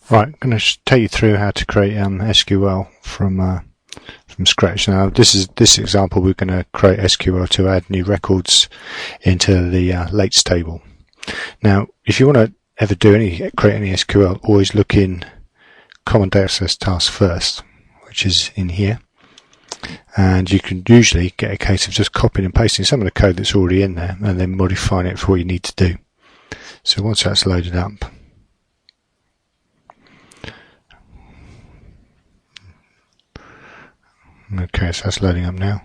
Right, I'm going to take you through how to create SQL from scratch. Now, this example, we're going to create SQL to add new records into the lates table. Now, if you want to ever create any SQL, always look in Common Data Access Task first, which is in here. And you can usually get a case of just copying and pasting some of the code that's already in there and then modifying it for what you need to do. So once that's loaded up, okay, so that's loading up now.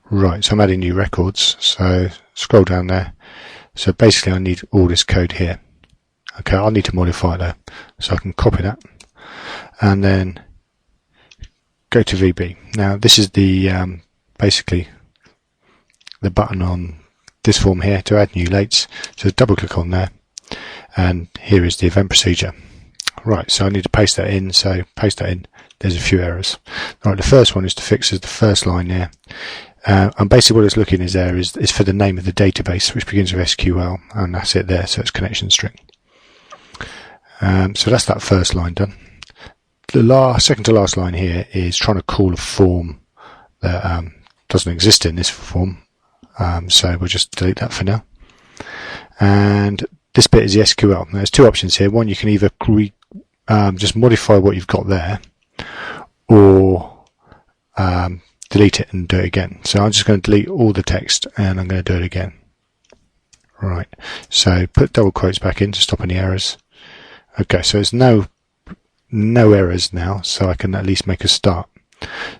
Right, so I'm adding new records, so scroll down there. So basically I need all this code here. Okay, I'll need to modify it though, so I can copy that and then go to VB. Now this is the basically the button on this form here to add new lates, so double click on there and here is the event procedure. Right, so I need to paste that in, so paste that in. There's a few errors. Right, the first one is to fix the first line there. And basically what it's looking is for the name of the database, which begins with SQL, and that's it there, so it's connection string. So that's that first line done. The second to last line here is trying to call a form that doesn't exist in this form, so we'll just delete that for now. And this bit is the SQL. Now, there's two options here. One, you can either just modify what you've got there, or delete it and do it again. So I'm just going to delete all the text and I'm going to do it again. Right, so put double quotes back in to stop any errors. Okay, so there's no errors now, so I can at least make a start.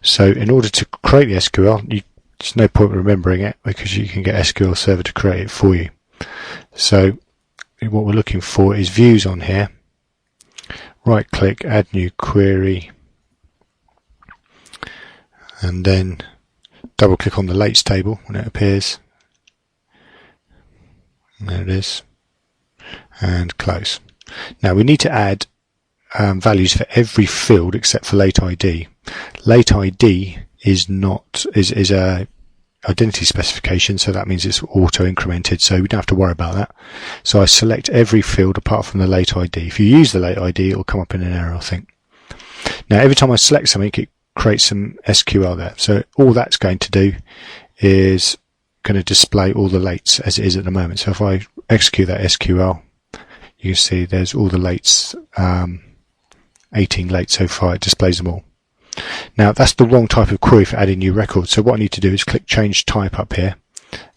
So in order to create the SQL, there's no point remembering it because you can get SQL Server to create it for you. So what we're looking for is views on here. Right click, add new query, and then double click on the lates table when it appears. There it is, and close. Now we need to add values for every field except for late ID. Late ID is a identity specification, so that means it's auto incremented, so we don't have to worry about that. So I select every field apart from the late ID. If you use the late ID, it will come up in an error, I think. Now every time I select something, it creates some SQL there. So all that's going to do is going to display all the lates as it is at the moment. So if I execute that SQL, you can see there's all the lates, 18 lates so far, it displays them all. Now that's the wrong type of query for adding new records, so what I need to do is click change type up here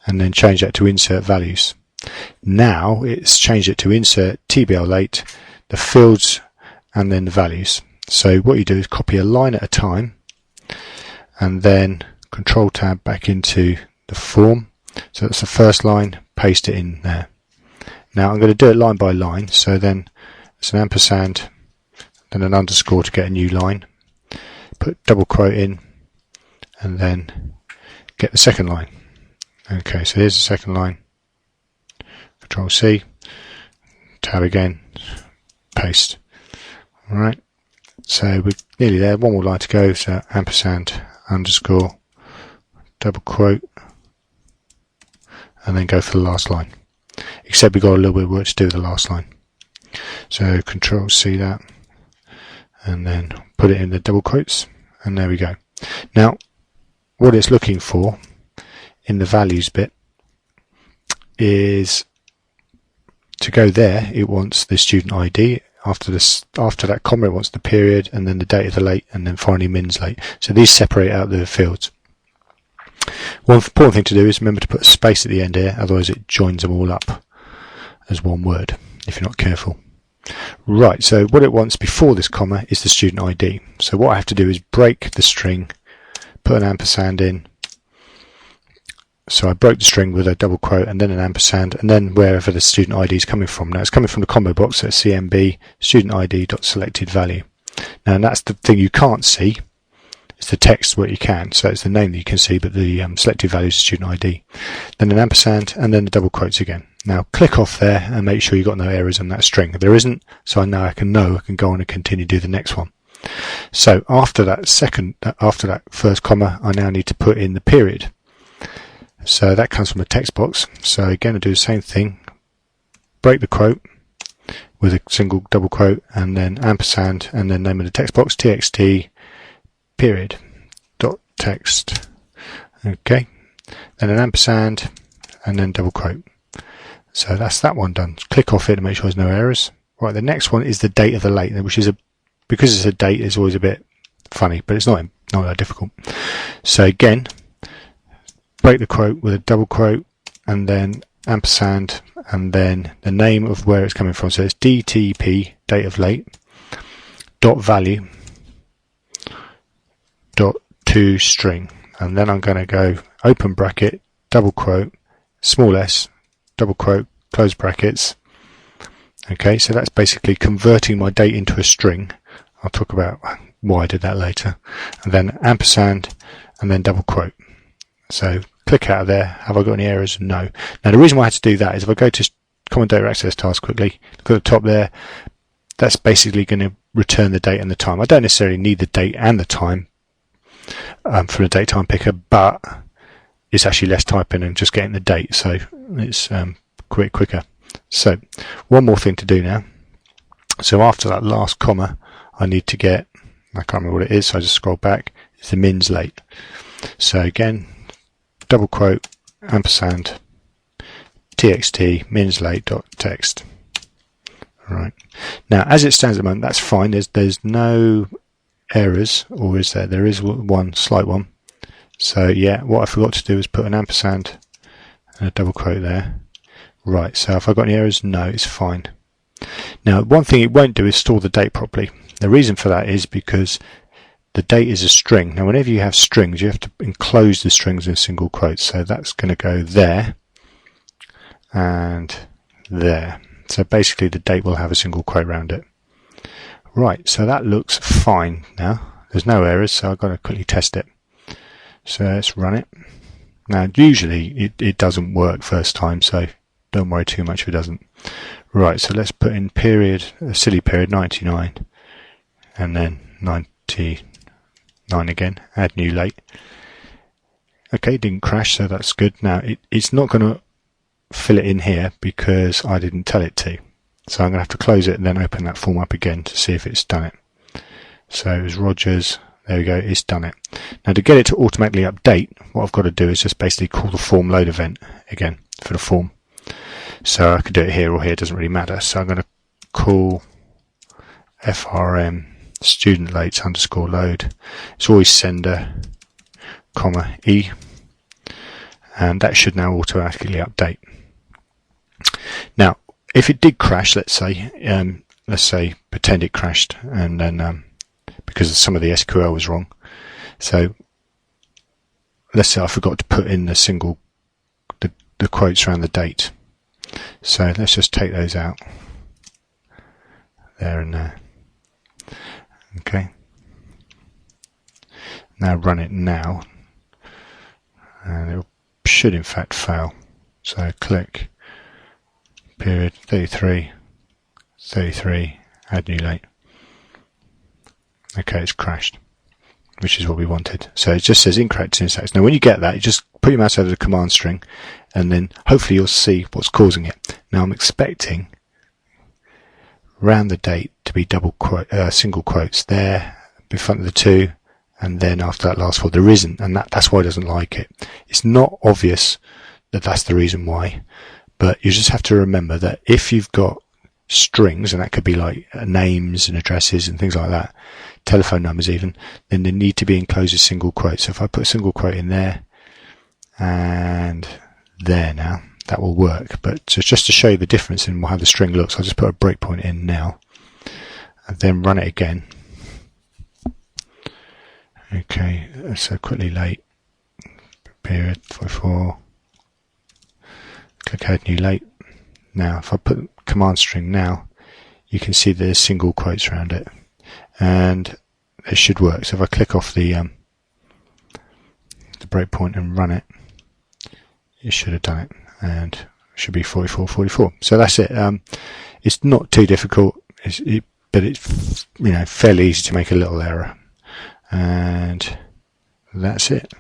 and then change that to insert values. Now it's changed it to insert TBL late, the fields and then the values. So what you do is copy a line at a time and then control tab back into the form. So that's the first line, paste it in there. Now I'm going to do it line by line, so then it's an ampersand, then an underscore to get a new line. Put double quote in and then get the second line. Okay, so here's the second line. Control C, tab again, paste. Alright, so we're nearly there. One more line to go, so ampersand, underscore, double quote, and then go for the last line. Except we've got a little bit of work to do with the last line. So Control C that, and then put it in the double quotes, and there we go. Now what it's looking for in the values bit is to go there, it wants the student ID. After that comma, it wants the period and then the date of the late and then finally min's late. So these separate out the fields. One important thing to do is remember to put a space at the end here, otherwise it joins them all up as one word if you're not careful. Right, so what it wants before this comma is the student ID. So what I have to do is break the string, put an ampersand in. So I broke the string with a double quote and then an ampersand and then wherever the student ID is coming from. Now it's coming from the combo box, so it's CMB student ID dot selected value. Now and that's the thing you can't see. It's the text what you can, so it's the name that you can see, but the selected value is student ID. Then an ampersand and then the double quotes again. Now click off there and make sure you've got no errors on that string. There isn't, so I can go on and continue to do the next one. So after that first comma, I now need to put in the period. So that comes from a text box. So again, I do the same thing, break the quote with a single double quote, and then ampersand, and then name of the text box, txt period dot text. Okay, then an ampersand, and then double quote. So that's that one done. Click off it to make sure there's no errors. Right, the next one is the date of the late, which is because it's a date, it's always a bit funny, but it's not that difficult. So again, break the quote with a double quote, and then ampersand, and then the name of where it's coming from. So it's DTP, date of late, dot value, dot to string, and then I'm going to go open bracket, double quote, small s, double quote, close brackets. Okay, so that's basically converting my date into a string. I'll talk about why I did that later. And then ampersand, and then double quote. So click out of there. Have I got any errors? No. Now the reason why I had to do that is if I go to Common Data Access Task quickly, look at the top there, that's basically going to return the date and the time. I don't necessarily need the date and the time from the date time picker, but it's actually less typing and just getting the date, so it's quicker. So one more thing to do now. So after that last comma, I need to get, I can't remember what it is, so I just scroll back, it's the mins late. So again, double quote, ampersand, txt mins late dot text. Right. Now as it stands at the moment, that's fine. There's no errors, or is there? There is one slight one. So yeah, what I forgot to do is put an ampersand and a double quote there. Right, so if I've got any errors, no, it's fine. Now one thing it won't do is store the date properly. The reason for that is because the date is a string. Now whenever you have strings, you have to enclose the strings in single quotes. So that's going to go there and there. So basically the date will have a single quote around it. Right, so that looks fine now. There's no errors, so I've got to quickly test it. So let's run it. Now usually it doesn't work first time, so don't worry too much if it doesn't. Right, so let's put in period, a silly period, 99, and then 99 again, add new late. Okay, didn't crash, so that's good. Now it's not going to fill it in here because I didn't tell it to. So I'm going to have to close it and then open that form up again to see if it's done it. So it was Rogers, there we go, it's done it. Now to get it to automatically update, what I've got to do is just basically call the form load event again for the form. So I could do it here or here, it doesn't really matter. So I'm going to call frm student lates underscore load. It's always sender, comma, e, and that should now automatically update. Now, if it did crash, let's say pretend it crashed, and then because some of the SQL was wrong. So let's say I forgot to put in the quotes around the date. So let's just take those out there and there. Okay. Now run it now, and it should in fact fail. So click period 33, add new late. Okay, it's crashed, which is what we wanted. So it just says incorrect syntax. Now when you get that, you just put your mouse over the command string, and then hopefully you'll see what's causing it. Now I'm expecting round the date to be single quotes there in front of the two, and then after that last four. There isn't, and that's why it doesn't like it. It's not obvious that that's the reason why, but you just have to remember that if you've got strings, and that could be like names and addresses and things like that, telephone numbers even, then they need to be enclosed as single quotes. So if I put a single quote in there and there now, that will work. But just to show you the difference in how the string looks, I'll just put a breakpoint in now and then run it again. Okay, so quickly late, period 44, click add new late. Now if I put command string now, you can see there's single quotes around it, and it should work. So if I click off the breakpoint and run it, it should have done it, and it should be 44. So that's it. It's not too difficult, but it's fairly easy to make a little error, and that's it.